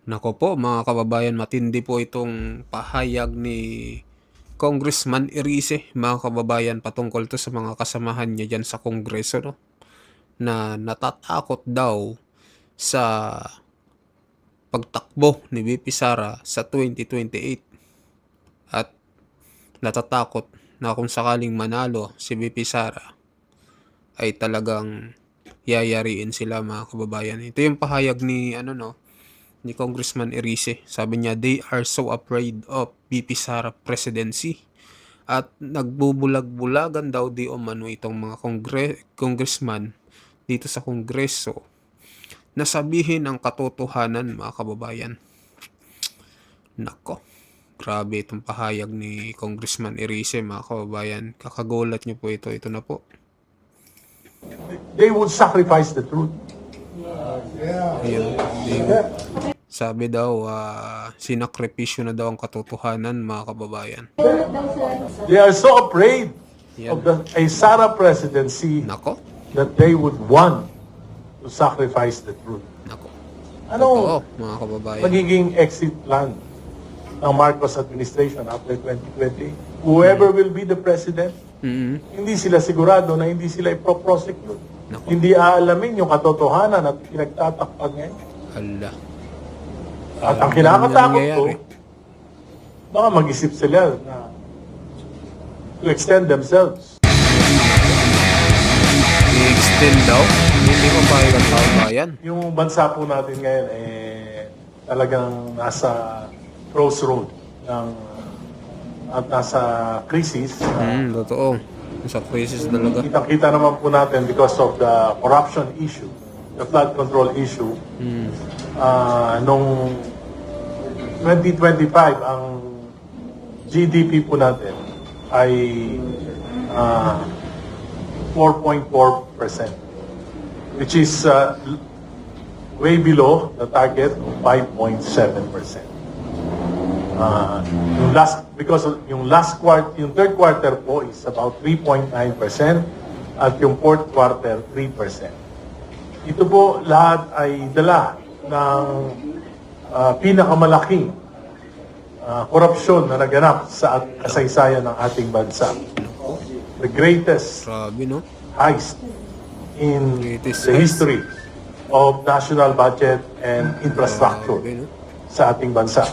Nako po mga kababayan, matindi po itong pahayag ni Congressman Erice, mga kababayan, patungkol to sa mga kasamahan niya dyan sa Kongreso, no? Na natatakot daw sa pagtakbo ni VP Sara sa 2028 at natatakot na kung sakaling manalo si VP Sara ay talagang yayariin sila, mga kababayan. Ito yung pahayag ni ni Congressman Erice. Sabi niya, they are so afraid of VP Sara presidency. At nagbubulag-bulagan daw di umano itong mga congressman dito sa Kongreso na sabihin ang katotohanan, mga kababayan. Nako, grabe itong pahayag ni Congressman Erice, mga kababayan. Kakagulat niyo po ito. Ito na po. They would sacrifice the truth. Ayun. Sabi daw, sinakripisyo na daw ang katotohanan, mga kababayan. They are so afraid Yan. of a Sara presidency Nako, that they would want to sacrifice the truth. nako. Ano Oo, mga kababayan. magiging exit plan ng Marcos administration after 2020? Whoever will be the president, hindi sila sigurado na hindi sila ipro-prosecute. Nako. Hindi aalamin yung katotohanan at pinagtatakpan ngayon. Hala. At ang Ano kinakatakot ko, nangyayari? baka mag-isip sila na to extend themselves. I-extend daw? Hindi ko pa ang kababayan. Yung bansa po natin ngayon, talagang nasa crossroad ng at nasa crisis. Totoo. Sa crisis talaga. Kitang-kita naman po natin because of the corruption issue, the flood control issue. Nung 2025, ang GDP po natin ay 4.4%, which is way below the target of 5.7%. Yung third quarter po is about 3.9% at yung fourth quarter 3%. Ito po lahat ay dala ng pinakamalaking korupsyon na naganap sa kasaysayan ng ating bansa. The greatest Grabe, no? heist in Greatest the heist. history of national budget and infrastructure Grabe, no? sa ating bansa.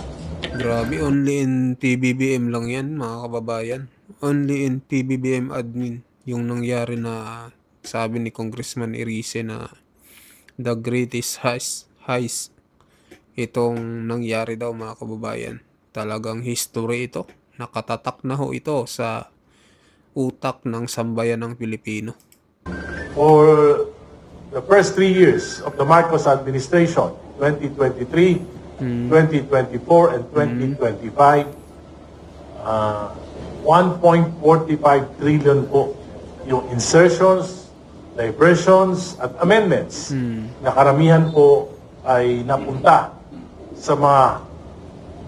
Grabe, only in PBBM lang yan, mga kababayan. Only in PBBM admin yung nangyari na sabi ni Congressman Erice na the greatest heist. Itong nangyari daw, mga kababayan. Talagang history ito. Nakatatak na ho ito sa utak ng sambayan ng Pilipino. For the first 3 years of the Marcos administration, 2023, 2024, and 2025, 1.45 trillion po yung insertions, diversions, at amendments na karamihan po ay napunta sa mga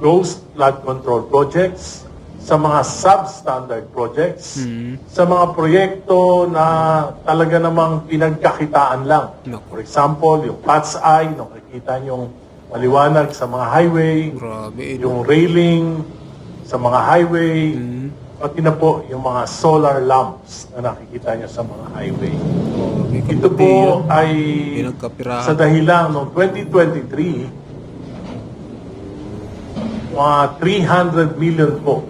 ghost flood control projects, sa mga substandard projects, sa mga proyekto na talaga namang pinagkakitaan lang. For example, yung PATS Eye, nakikita nyo maliwanag sa mga highway, Grabe, yung railing sa mga highway, pati na po yung mga solar lamps na nakikita nyo sa mga highway. Ito po ay pinagkapirahan. sa dahilan ng 2023, mga 300 million po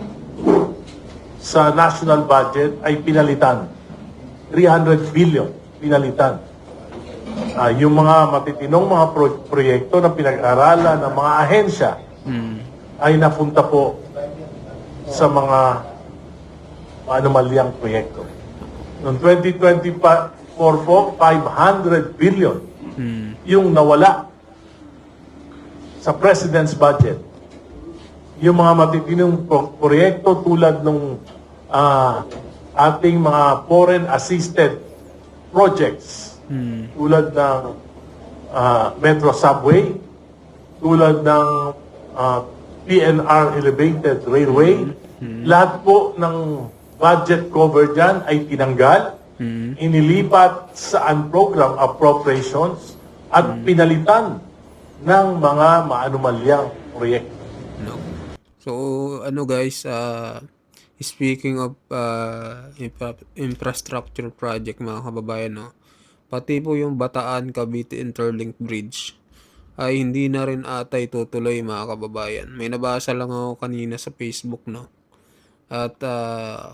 sa national budget ay pinalitan. 300 billion pinalitan. Yung mga matitinong mga proyekto na pinag-aralan ng mga ahensya ay napunta po sa mga anomalyang proyekto. Noong 2024 po, 500 billion yung nawala sa President's budget. Yung mga matitinong proyekto tulad ng ating mga foreign assisted projects, tulad ng Metro Subway, tulad ng PNR Elevated Railway, lahat po ng budget cover dyan ay tinanggal, inilipat sa unprogrammed appropriations at pinalitan ng mga maanumalyang proyekto. No. So, ano guys, speaking of infrastructure project mga kababayan, no, pati po yung Bataan Cavite Interlink Bridge ay hindi na rin ata itutuloy mga kababayan. May nabasa lang ako kanina sa Facebook, no. At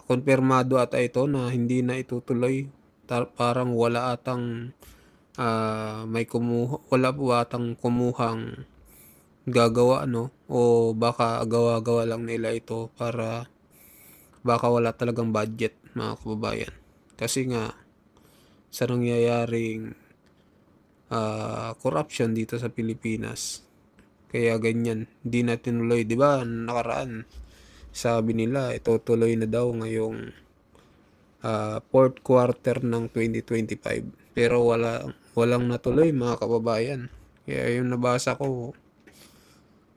kumpirmado ata ito na hindi na itutuloy. Parang wala atang wala po atang kumuhang gagawa, no, o baka gawa-gawa lang nila ito para baka wala talagang budget mga kababayan, kasi nga sa nangyayaring corruption dito sa Pilipinas, kaya ganyan hindi na tinuloy, di ba? Nakaraan sabi nila itutuloy na daw ngayong fourth quarter ng 2025, pero walang natuloy mga kababayan. Kaya yung nabasa ko,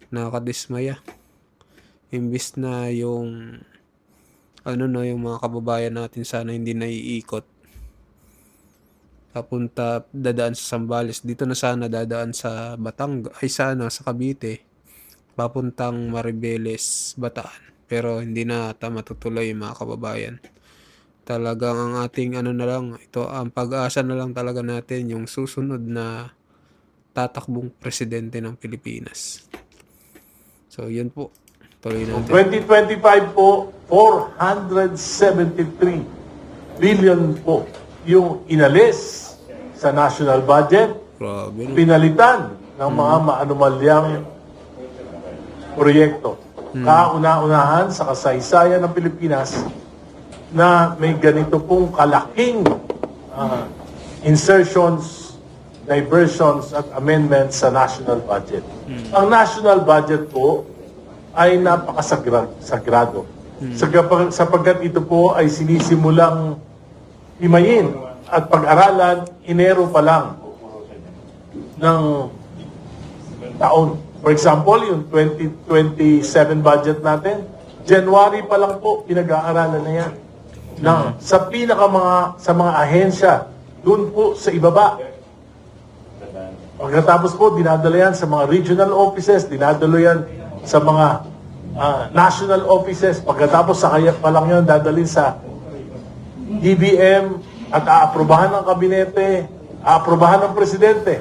nakadismaya. Imbis na yung yung mga kababayan natin sana hindi naiikot papunta, dadaan sa Zambales, dito na sana dadaan sa sa Cavite, papuntang Maribeles, Bataan, pero hindi na matutuloy mga kababayan. Talagang ang ating na lang, ito ang pag-asa na lang talaga natin yung susunod na tatakbong presidente ng Pilipinas. So, yun po. Tuloy Noong natin. 2025 po, 473 billion po yung inalis sa national budget, Grabe. No? pinalitan ng mga maanumalyang proyekto. Kauna-unahan sa kasaysayan ng Pilipinas na may ganito pong kalaking insertions, diversions at amendments sa national budget. Ang national budget po ay napakasagrado. Sapagkat ito po ay sinisimulang himayin at pag-aralan Enero pa lang ng taon. For example, yung 2027 budget natin, January pa lang po pinag-aaralan na yan. Sa mga ahensya, doon po sa ibaba. Pagkatapos po, dinadala yan sa mga regional offices, dinadala yan sa mga national offices. Pagkatapos sa kaya pa lang yan, dadalhin sa DBM at aaprobahan ng kabinete, aaprobahan ng presidente.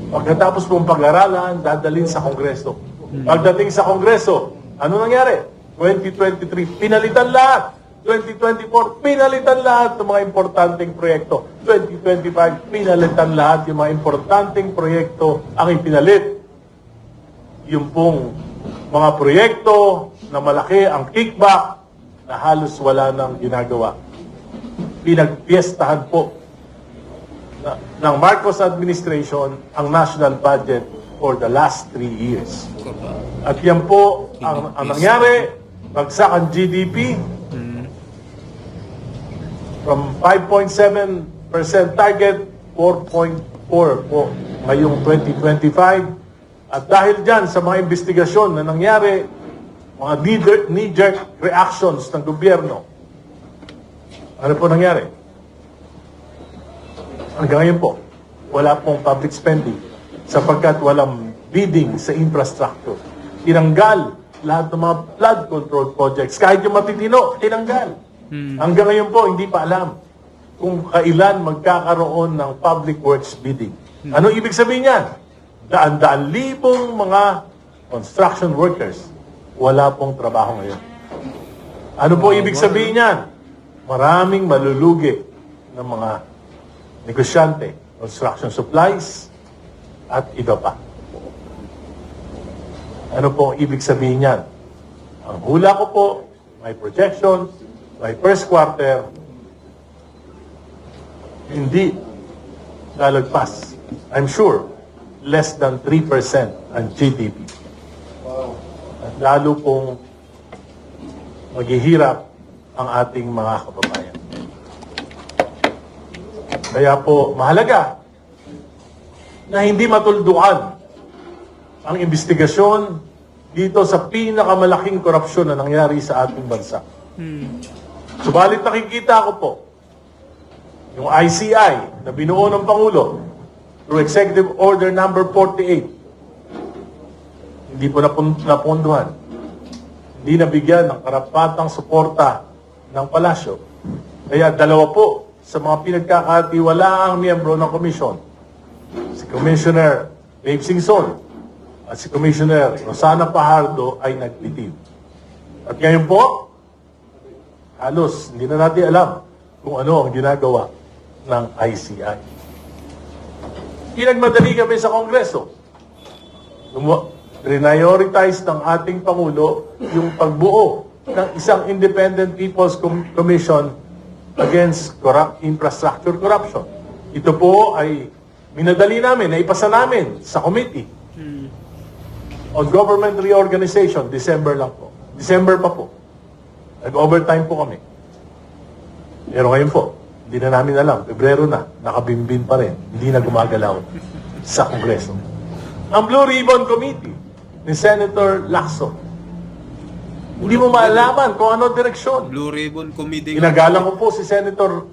Pagkatapos pong pag-aralan, dadalhin sa Kongreso. Pagdating sa Kongreso, ano nangyari? 2023, pinalitan lahat. 2024, pinalitan lahat ng mga importanteng proyekto. 2025, pinalitan lahat yung mga importanteng proyekto ang ipinalit. Yung pong mga proyekto na malaki ang kickback na halos wala nang ginagawa. Pinagpiestahan po ng Marcos administration ang national budget for the last 3 years. At yan po ang nangyari. Bagsak ang GDP from 5.7% target, 4.4 po ngayong 2025. At dahil dyan sa mga investigasyon na nangyari, mga knee-jerk reactions ng gobyerno, ano po nangyari? Hanggang ngayon po, wala pong public spending sapagkat walang bidding sa infrastructure. Tinanggal lahat ng mga flood control projects. Kahit yung matitino, tinanggal. Hanggang ngayon po, hindi pa alam kung kailan magkakaroon ng public works bidding. Ano ibig sabihin yan? Daan-daan libong mga construction workers, wala pong trabaho ngayon. Ano po ibig sabihin yan? Maraming malulugi ng mga negosyante, construction supplies, at iba pa. Ano po ibig sabihin yan? Ang hula ko po, may projection, by first quarter, hindi lalagpas. I'm sure, less than 3% ang GDP. At lalo pong maghihirap ang ating mga kababayan. Kaya po, mahalaga na hindi matuldukan ang investigasyon dito sa pinakamalaking korupsyon na nangyari sa ating bansa. Subalit nakikita ko po, yung ICI na binuo ng Pangulo, through Executive Order number 48. Hindi po napunduhan. Hindi nabigyan ng karapatang suporta ng palasyo. Kaya dalawa po sa mga pinagkakatiwalaang miyembro ng komisyon, si Commissioner Dave Singson at si Commissioner Rosana Fajardo ay naglitid. At ngayon po, halos hindi na natin alam kung ano ang ginagawa ng ICI. Pinagmadali kami sa Kongreso. Prioritize ng ating Pangulo yung pagbuo ng isang Independent People's Commission against infrastructure corruption. Ito po ay minadali namin, naipasa namin sa committee on government reorganization, December lang po. December pa po. Nag-overtime po kami. Pero ngayon po, hindi na namin alam. Pebrero na, nakabimbin pa rin. Hindi na gumagalaw sa Kongreso. Ang Blue Ribbon Committee ni Senator Lacson. Hindi mo maalaman kung ano direksyon. Blue Ribbon Committee. Ginagalang ko po si Senator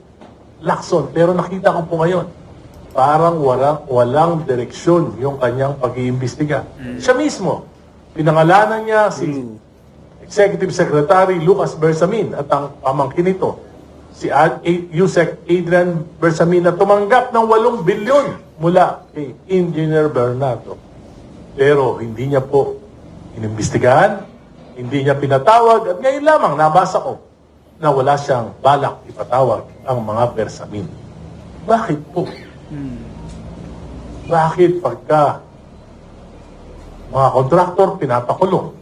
Lacson, pero nakita ko po ngayon, parang walang direksyon yung kanyang pag-iimbestiga. Siya mismo, pinangalanan niya si Executive Secretary Lucas Bersamin at ang pamangkin nito, si Yusek Adrian Bersamin na tumanggap ng 8 bilyon mula kay Engineer Bernardo. Pero hindi niya po inimbestigahan, hindi niya pinatawag at ngayon lamang nabasa ko na wala siyang balak ipatawag ang mga Bersamin. Bakit po? Bakit pagka mga kontraktor pinapakulong?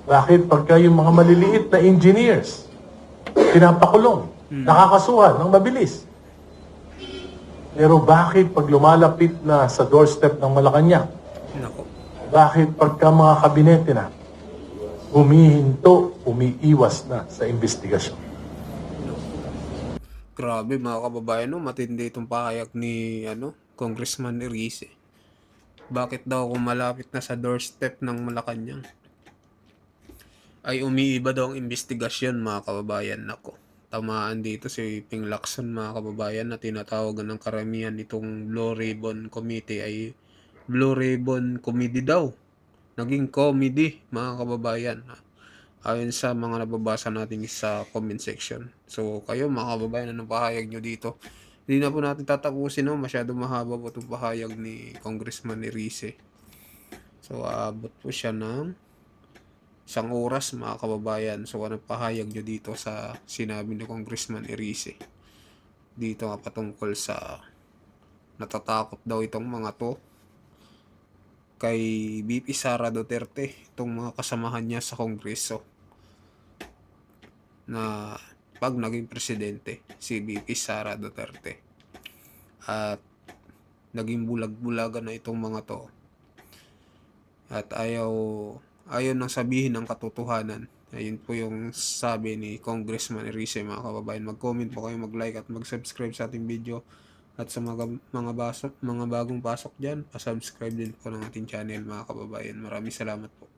Bakit pagka yung mga maliliit na engineers pinapakulong? Nakakasuhan ng mabilis. Pero bakit pag lumalapit na sa doorstep ng Malacanang? Nako. Bakit pagka mga kabinete na humihinto, umiiwas na sa investigasyon? Grabe mga kababayan, no? Matindi itong pahayag ni Congressman Erice. Bakit daw kung malapit na sa doorstep ng Malacanang ay umiiba daw ang investigasyon mga kababayan? Nako. Tamaan dito si Ping Lacson mga kababayan na tinatawagan ng karamihan itong Blue Ribbon Committee ay Blue Ribbon Committee daw. Naging comedy mga kababayan. Ayon sa mga nababasa natin sa comment section. So kayo mga kababayan, anong pahayag nyo dito? Hindi na po natin tatapusin, no? Masyado mahaba po itong pahayag ni Congressman Erice. So aabot po siya ng 1 oras mga kababayan. So anong pahayag nyo dito sa sinabi ni Congressman Erice? Dito nga patungkol sa natatakot daw itong mga to kay VP Sara Duterte, itong mga kasamahan niya sa Kongreso na pag naging presidente si VP Sara Duterte at naging bulag-bulagan na itong mga to at ayaw nang sabihin ng katotohanan. Ayun po yung sabi ni Congressman Erice mga kababayan. Mag-comment po kayo, mag-like at mag-subscribe sa ating video. At sa mga bagong pasok dyan, pa-subscribe din po ng ating channel mga kababayan. Maraming salamat po.